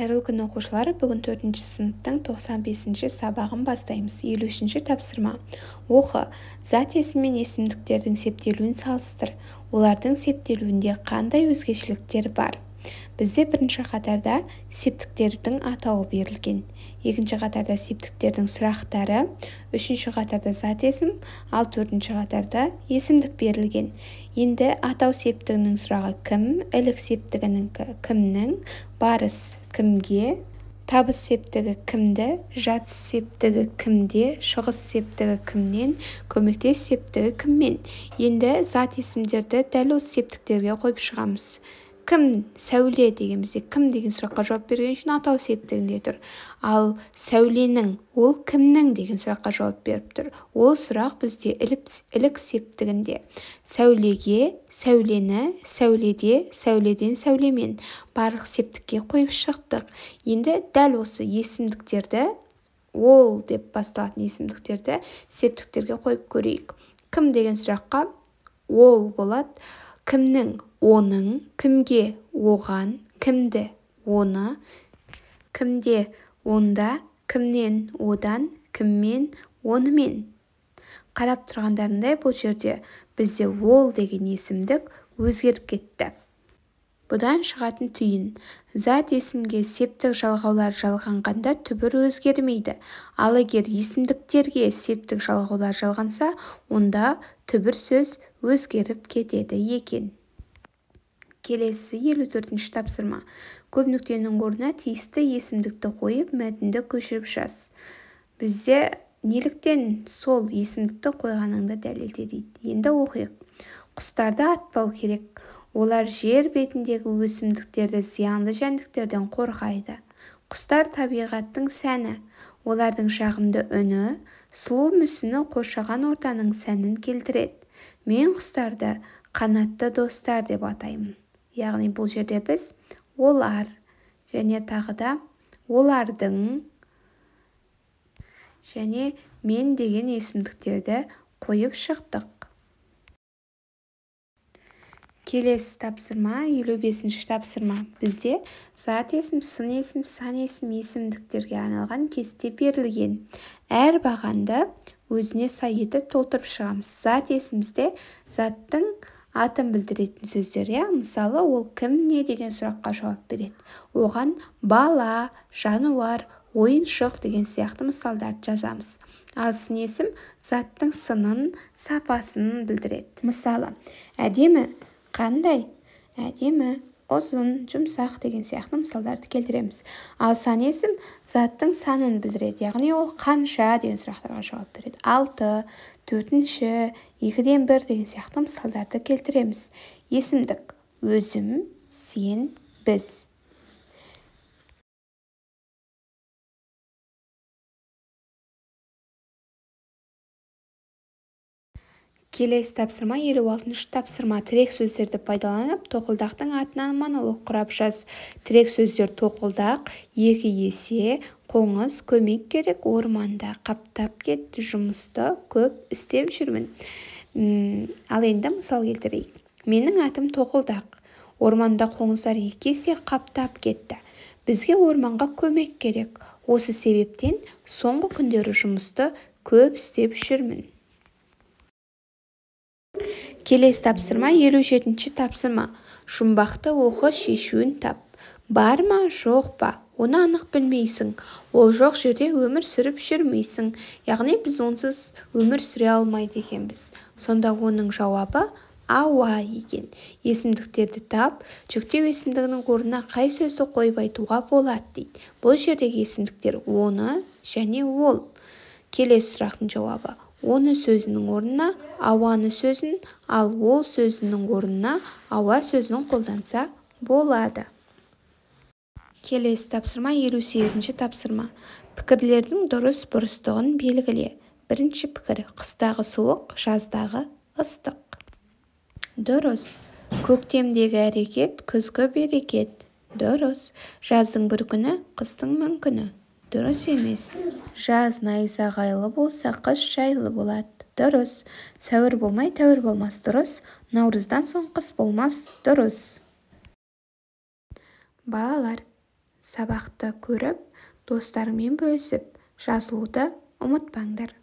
Қайырлы күн оқушылар, бүгін 4-ші сыныптың 95-ші сабағын бастаймыз. 53-ші тапсырма. Оқы, зат есім мен есімдіктердің септелуін салыстыр. Олардың септелуінде қандай өзгешеліктер бар? Бізде бірінші қатарда септіктердің атауы берілген. Екінші қатарда септіктердің сұрақтары, үшінші қатарда зат есім, ал төртінші қатарда есімдік берілген. Енді атау септігінің сұрағы кім, ілік септігінің кімнің, барыс кімге, табыс септігі кімді, жатыс септігі кімде, шығыс септігі кімнен, көмектес септігі кіммен. Енді зат есімдерді дәл осы септіктерге қойып шығамыз. Кім, сәуле дегенімізде кім деген сұраққа жауап берген үшін атау септігінде тұр. Ал сәуленің, ол кімнің деген сұраққа жауап беріп тұр. Ол сұрақ бізде ілік септігінде. Сәулеге, сәулені, сәуледе, сәуледен сәулемен барлық септікке қойып шықтық. Енді дәл осы есімдіктерді, ол деп басталатын есімдіктерді септіктерге қойып көрейік. Кім деген сұраққа ол болады. Кімнің, оның, кімге, оған, кімді, оны, кімде, онда, кімнен, одан, кіммен, онымен. Қарап тұрғандарындай бұл жерде бізде ол деген есімдік өзгеріп кетті. Бұдан шығатын түйін. Зат есімге септік жалғаулар жалғанғанда түбір өзгермейді. Ал егер есімдіктерге септік жалғаулар жалғанса, онда түбір сөз өзгеріп кетеді екен. Келесі 54-ші тапсырма. Көп нүктенің орнына тиісті есімдікті қойып, мәтінді көшіріп жаз. Бізде неліктен сол есімдікті қойғаныңды дәлелде дейді. Енді оқиық. Құстарды атпау керек. Олар жер бетіндегі өсімдіктерді зиянды жәндіктерден қорғайды. Құстар табиғаттың сәні. Олардың жағымды үні, сұлу мүсіні қоршаған ортаның сәнін келтіреді. Мен құстарды қанатты достар деп атаймын. Яғни бұл жерде біз олар және тағы да олардың және мен деген есімдіктерді қойып шықтық. Келесі тапсырма 55-ші тапсырма. Бізде зат есім, сын есім, сан есім есімдіктерге арналған кесте берілген. Әр бағанды өзіне сай етіп толтырып шығамыз. Зат есімізде заттың атын білдіретін сөздер. Мысалы, ол кім, не деген сұраққа жауап береді. Оған бала, жануар, ойыншық деген сияқты мысалдарды жазамыз. Ал сын есім заттың сынын, сапасын білдіреді. Мысалы, әдемі, қандай, әдемі, ұзын, жұмсақ деген сияқты мысалдарды келтіреміз. Ал сан есім заттың санын білдіреді, яғни ол қанша деген сұрақтарға жауап береді. 6, 4, 2-ден 1 деген сияқты мысалдарды келтіреміз. Есімдік өзім, сен, біз. Келесі тапсырма 56-ші тапсырма. Тірек сөздерді пайдаланып, тоқылдақтың атынан монолог құрап жаз. Тірек сөздер тоқылдақ, екі есе, қоңыз, көмек керек, орманда, қаптап кетті, жұмысты көп істеп жүрмін. Ал енді мысал келтірейік. Менің атым тоқылдақ. Орманда қоңыздар екі есе қаптап кетті. Бізге орманға көмек керек. Осы себептен соңғы күндері жұмысты көп істеп жүрмін. Келесі тапсырма 57-ші тапсырма. Жұмбақты оқы, шешуін тап. Бар ма, жоқ па? Оны анық білмейсің. Ол жоқ жерде өмір сүріп жүрмейсің. Яғни біз онсыз өмір сүре алмайды екенбіз. Сонда оның жауабы ауа екен. Есімдіктерді тап, жүктеу есімдігінің орнына қай сөзді қойып айтуға болады дейді. Бұл жердегі есімдіктер оны және ол. Келесі сұрақтың жауабы. Оны сөзінің орнына ауаны сөзін, ал ол сөзінің орнына ауа сөзін қолданса болады. Келесі тапсырма 58-ші тапсырма. Пікірлердің дұрыс бұрыстығын белгіле. Бірінші пікір. Қыстағы суық, жаздағы ыстық. Дұрыс. Көктемдегі әрекет, күзгі берекет. Дұрыс. Жаздың бір күні, қыстың мүмкіні. Дұрыс емес. Жаз найзағайлы болса, қыс жайлы болады. Дұрыс. Сәуір болмай, тәуір болмас. Дұрыс. Наурыздан соң қыс болмас. Дұрыс. Балалар, сабақты көріп достарыңмен бөлісіп жазылуды ұмытпаңдар.